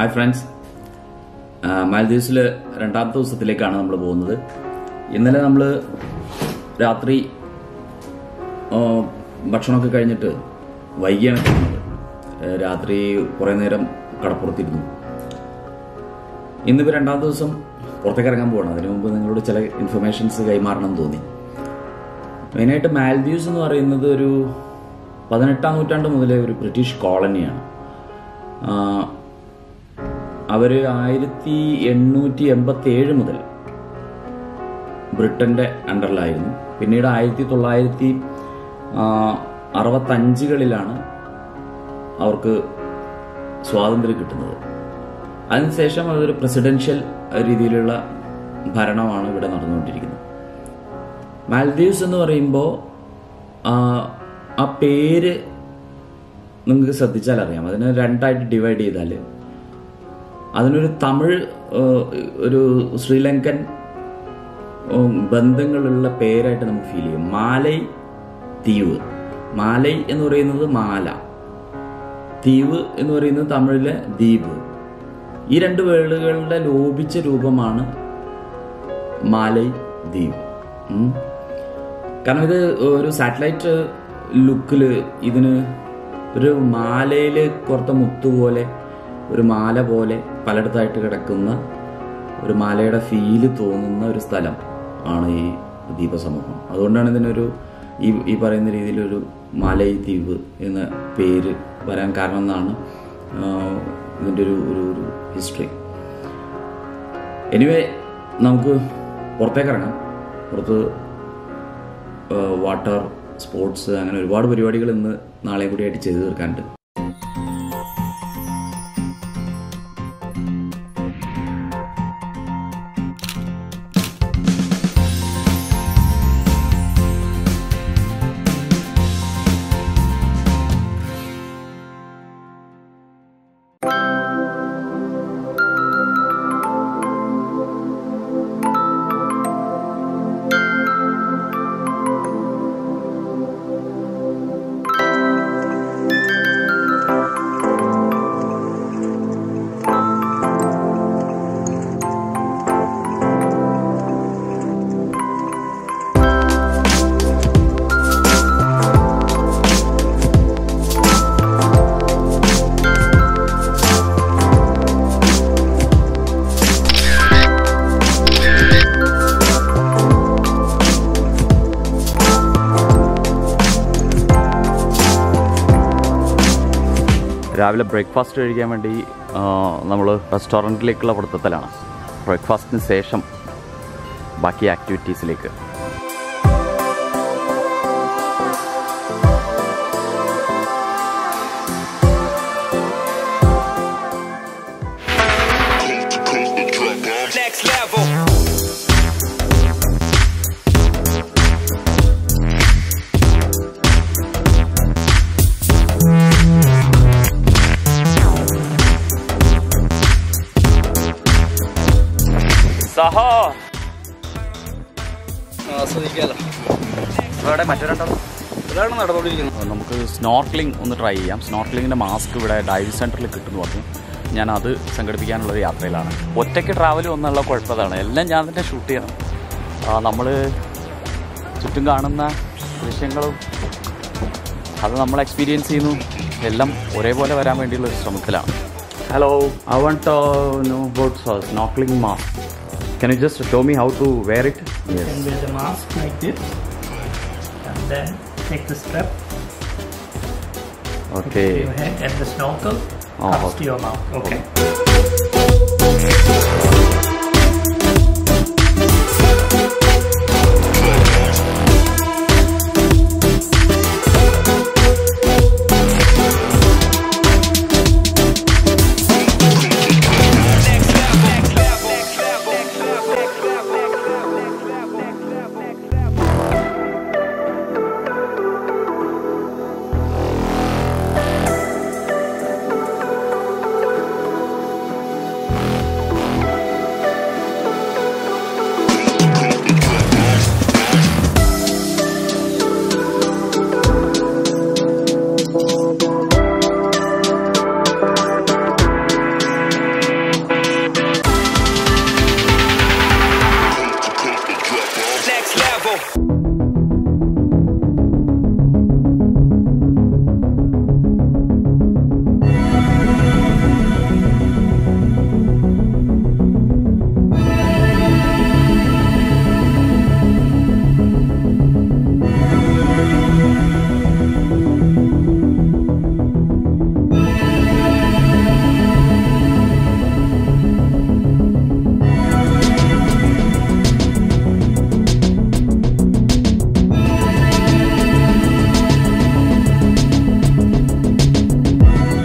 Hi friends, മാൽദീവ്സിൽ രണ്ടാമത്തെ ദിവസത്തിലേക്കാണ് നമ്മൾ പോകുന്നത്. ഇന്നലെ നമ്മൾ രാത്രി ഭക്ഷണമൊക്കെ കഴിഞ്ഞിട്ട് വൈകിയാണ് പോകുന്നത്. രാത്രി കുറേ നേരം കടപ്പുറത്തിരുന്നു. ഇന്നിപ്പോൾ രണ്ടാമത്തെ ദിവസം പുറത്തേക്ക് ഇറങ്ങാൻ പോകണം. അതിനു മുമ്പ് നിങ്ങളോട് ചില ഇൻഫർമേഷൻസ് കൈമാറണം എന്ന് തോന്നി. മെയിനായിട്ട് മാൽദീവ്സ് എന്ന് പറയുന്നത് ഒരു 18ാം നൂറ്റാണ്ട് മുതലേ ഒരു ബ്രിട്ടീഷ് കോളനിയാണ്. അവർ 1887 മുതൽ ബ്രിട്ടന്റെ അണ്ടറിലായിരുന്നു. പിന്നീട് 1965കളിലാണ് അവർക്ക് സ്വാതന്ത്ര്യം കിട്ടുന്നത്. അതിനുശേഷം അതൊരു പ്രസിഡൻഷ്യൽ രീതിയിലുള്ള ഭരണമാണ് ഇവിടെ നടന്നുകൊണ്ടിരിക്കുന്നത്. മാൽദീവ്സ് എന്ന് പറയുമ്പോൾ ആ പേര് നിങ്ങൾക്ക് ശ്രദ്ധിച്ചാൽ അറിയാം. അതിനെ രണ്ടായിട്ട് ഡിവൈഡ് ചെയ്താൽ അതിനൊരു തമിഴ്, ഒരു ശ്രീലങ്കൻ ബന്ധങ്ങളുള്ള പേരായിട്ട് നമുക്ക് ഫീൽ ചെയ്യും. മാലൈ ദ്വീപ്. മാലൈ എന്ന് പറയുന്നത് മാല, ദ്വീപ് എന്ന് പറയുന്നത് തമിഴിലെ ദ്വീപ്. ഈ രണ്ട് വേളുകളുടെ ലോപിച്ച രൂപമാണ് മാലൈ ദ്വീപ്. കാരണം ഇത് ഒരു സാറ്റലൈറ്റ് ലുക്കിൽ ഇതിന് ഒരു മാലയില് കുറത്ത മുത്തുപോലെ, ഒരു മാല പോലെ പലയിടത്തായിട്ട് കിടക്കുന്ന ഒരു മാലയുടെ ഫീല് തോന്നുന്ന ഒരു സ്ഥലം ആണ് ഈ ദ്വീപസമൂഹം. അതുകൊണ്ടാണ് ഇതിനൊരു ഈ പറയുന്ന രീതിയിലൊരു മാലൈ ദ്വീപ് എന്ന പേര് വരാൻ കാരണം എന്നാണ് ഇതിൻ്റെ ഒരു ഹിസ്റ്ററി. എനിവേ, നമുക്ക് പുറത്തേക്ക് ഇറങ്ങാം. പുറത്ത് വാട്ടർ സ്പോർട്സ് അങ്ങനെ ഒരുപാട് പരിപാടികൾ ഇന്ന് നാളെ കൂടി ആയിട്ട് ചെയ്തു തീർക്കാനുണ്ട്. രാവിലെ ബ്രേക്ക്ഫാസ്റ്റ് കഴിക്കാൻ വേണ്ടി നമ്മൾ റെസ്റ്റോറൻറ്റിലേക്കുള്ള പഠിത്തത്തിലാണ്. ബ്രേക്ക്ഫാസ്റ്റിന് ശേഷം ബാക്കി ആക്ടിവിറ്റീസിലേക്ക്. നമുക്ക് സ്നോർക്കലിംഗ് ഒന്ന് ട്രൈ ചെയ്യാം. സ്നോർക്കലിങ്ങിൻ്റെ മാസ്ക് ഇവിടെ ഡൈവ് സെൻറ്ററിൽ കിട്ടുമെന്ന് പറഞ്ഞു. ഞാൻ അത് സംഘടിപ്പിക്കാനുള്ളൊരു യാത്രയിലാണ്. ഒറ്റയ്ക്ക് ട്രാവൽ ഒന്നുള്ള കുഴപ്പതാണ്, എല്ലാം ഞാൻ തന്നെ ഷൂട്ട് ചെയ്യണം. നമ്മൾ ചുറ്റും കാണുന്ന ദൃശ്യങ്ങളും അത് നമ്മൾ എക്സ്പീരിയൻസ് ചെയ്യുന്നു, എല്ലാം ഒരേപോലെ വരാൻ വേണ്ടിയുള്ളൊരു ശ്രമത്തിലാണ്. Hello, I want to know about snorkelling mask. Can you just show me how to wear it? Yes. You can wear the mask like this, and then take the strap. Okay. To your head, and the snorkel comes to your mouth. Okay.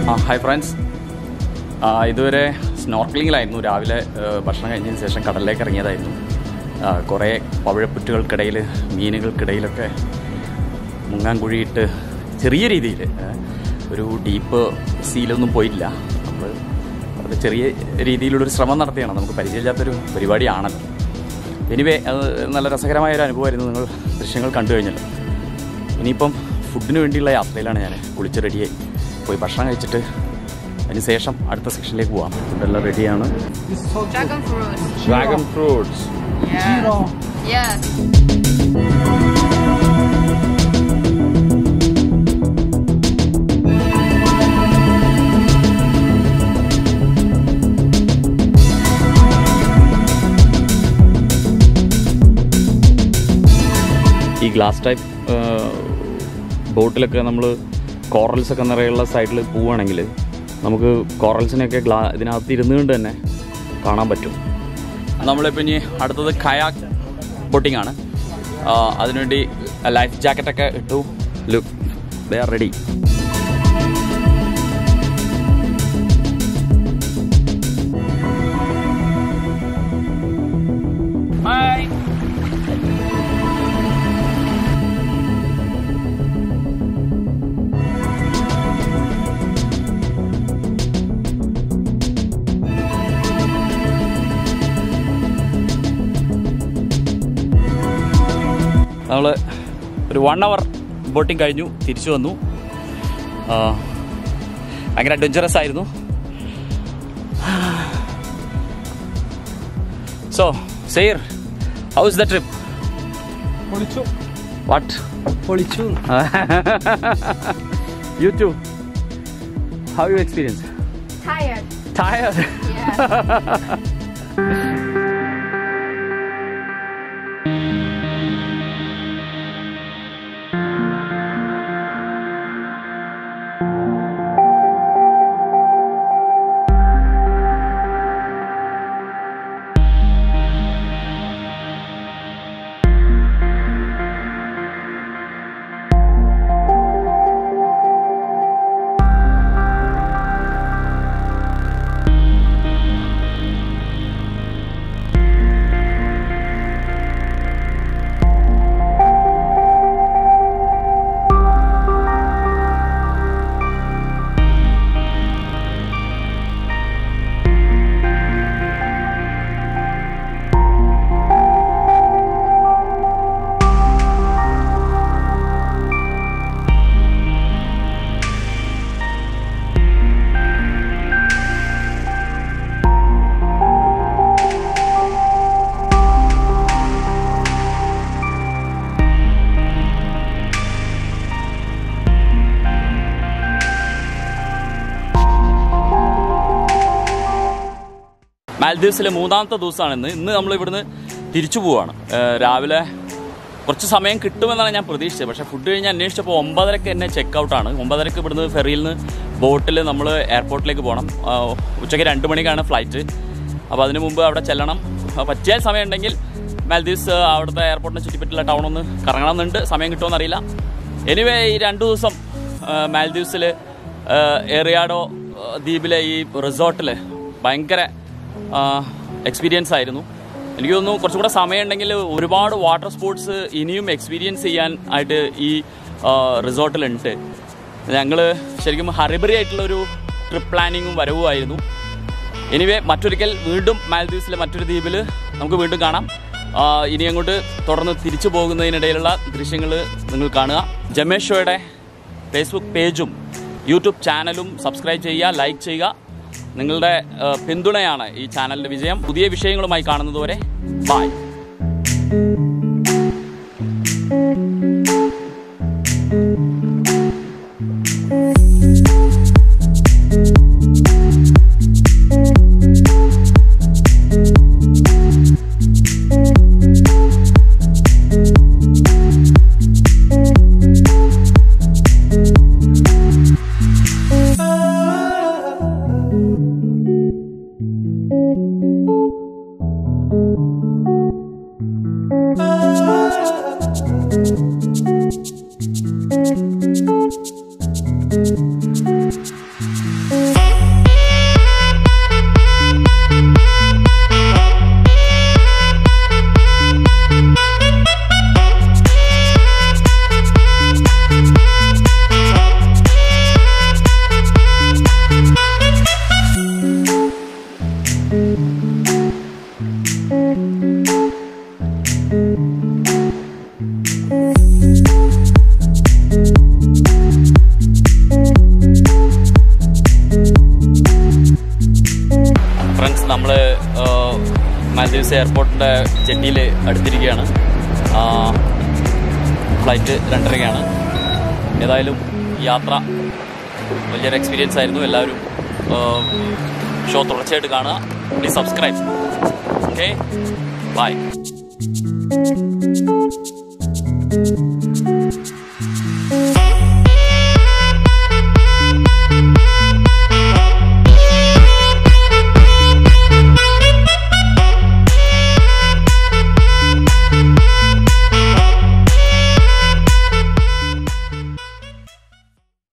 Hi friends, ഇതുവരെ സ്നോർക്കലിങ്ങിലായിരുന്നു. രാവിലെ ഭക്ഷണം കഴിഞ്ഞതിന് ശേഷം കടലിലേക്ക് ഇറങ്ങിയതായിരുന്നു. കുറേ പവിഴപ്പുറ്റുകൾക്കിടയിൽ, മീനുകൾക്കിടയിലൊക്കെ മുങ്ങാൻ കുഴിയിട്ട് ചെറിയ രീതിയിൽ, ഒരു ഡീപ്പ് സീലൊന്നും പോയില്ല. നമ്മൾ അത് ചെറിയ രീതിയിലുള്ളൊരു ശ്രമം നടത്തിയാണ്. നമുക്ക് പരിചയമില്ലാത്തൊരു പരിപാടിയാണല്ലോ. എനിവേ അത് നല്ല രസകരമായൊരു അനുഭവമായിരുന്നു. നിങ്ങൾ ദൃശ്യങ്ങൾ കണ്ടു കഴിഞ്ഞല്ലോ. ഇനിയിപ്പം ഫുഡിന് വേണ്ടിയുള്ള യാത്രയിലാണ് ഞാൻ. കുളിച്ച് റെഡിയായി പോയി ഭക്ഷണം കഴിച്ചിട്ട് അതിന് ശേഷം അടുത്ത സെക്ഷനിലേക്ക് പോവാം. ഫുഡെല്ലാം റെഡിയാണ്. Dragon fruits. ഈ ഗ്ലാസ് ടൈപ്പ് ബോട്ടിലൊക്കെ നമ്മൾ കോറൽസൊക്കെ നിറയുള്ള സൈഡിൽ പോവുകയാണെങ്കിൽ നമുക്ക് കോറൽസിനെയൊക്കെ ഇതിനകത്ത് ഇരുന്നുകൊണ്ട് തന്നെ കാണാൻ പറ്റും. നമ്മളിപ്പോൾ ഇനി അടുത്തത് കയാക്ക് ബോട്ടിംഗ് ആണ്. അതിനുവേണ്ടി ലൈഫ് ജാക്കറ്റൊക്കെ ഇട്ടു. Look, they are ready. നമ്മൾ ഒരു 1 hour ബോട്ടിങ് കഴിഞ്ഞു, തിരിച്ചു വന്നു. ഭയങ്കര അഡ്വഞ്ചറസ് ആയിരുന്നു. So sir, how is the trip? പൊളിച്ചു. വാട്ട്? പൊളിച്ചു. You too. How you experience? Tired. Tired? Yeah. മാൽദീവ്സിലെ 3ാമത്തെ ദിവസമാണ് ഇന്ന് നമ്മൾ ഇവിടുന്ന് തിരിച്ചു പോവുകയാണ്. രാവിലെ കുറച്ച് സമയം കിട്ടുമെന്നാണ് ഞാൻ പ്രതീക്ഷിച്ചത്. പക്ഷേ ഫുഡ് കഴിഞ്ഞ് അന്വേഷിച്ചപ്പോൾ 9:30 തന്നെ ചെക്ക് ഔട്ടാണ്. 9:30 ഇവിടുന്ന് ഫെറിയിൽ നിന്ന് ബോട്ടിൽ നമ്മൾ എയർപോർട്ടിലേക്ക് പോകണം. ഉച്ചയ്ക്ക് 2 മണിക്കാണ് ഫ്ലൈറ്റ്. അപ്പോൾ അതിന് മുമ്പ് അവിടെ ചെല്ലണം. പറ്റിയാൽ സമയം ഉണ്ടെങ്കിൽ മാൽദീവ്സ് അവിടുത്തെ എയർപോർട്ടിനെ ചുറ്റിപ്പറ്റിയുള്ള ടൗണൊന്ന് കറങ്ങണമെന്നുണ്ട്. സമയം കിട്ടുമെന്ന് അറിയില്ല. എനിവേ ഈ 2 ദിവസം മാൽദീവ്സിൽ എറിയാഡോ ദ്വീപിലെ ഈ റിസോർട്ടിൽ ഭയങ്കര എക്സ്പീരിയൻസ് ആയിരുന്നു. എനിക്ക് തോന്നുന്നു കുറച്ചുകൂടെ സമയമുണ്ടെങ്കിൽ ഒരുപാട് വാട്ടർ സ്പോർട്സ് ഇനിയും എക്സ്പീരിയൻസ് ചെയ്യാൻ ആയിട്ട് ഈ റിസോർട്ടിലുണ്ട്. ഞങ്ങൾ ശരിക്കും ഹറിബറി ആയിട്ടുള്ളൊരു ട്രിപ്പ് പ്ലാനിങ്ങും വരവുമായിരുന്നു. എനിവേ മറ്റൊരിക്കൽ വീണ്ടും മാൽദീവ്സിലെ മറ്റൊരു ദ്വീപിൽ നമുക്ക് വീണ്ടും കാണാം. ഇനി അങ്ങോട്ട് തുടർന്ന് തിരിച്ചു പോകുന്നതിനിടയിലുള്ള ദൃശ്യങ്ങൾ നിങ്ങൾ കാണുക. ജമേഷ് ഷോയുടെ ഫേസ്ബുക്ക് പേജും യൂട്യൂബ് ചാനലും സബ്സ്ക്രൈബ് ചെയ്യുക, ലൈക്ക് ചെയ്യുക. നിങ്ങളുടെ പിന്തുണയാണ് ഈ ചാനലിൻ്റെ വിജയം. പുതിയ വിഷയങ്ങളുമായി കാണുന്നതുവരെ ബൈ. ഡാലസ് എയർപോർട്ടിൻ്റെ ജെട്ടിയിൽ അടുത്തിരിക്കുകയാണ്. ഫ്ലൈറ്റ് 2:30-ക്കാണ്. ഏതായാലും യാത്ര വലിയൊരു എക്സ്പീരിയൻസ് ആയിരുന്നു. എല്ലാവരും ഷോ തുടർച്ചയായിട്ട് കാണുക. Please subscribe. Okay, by.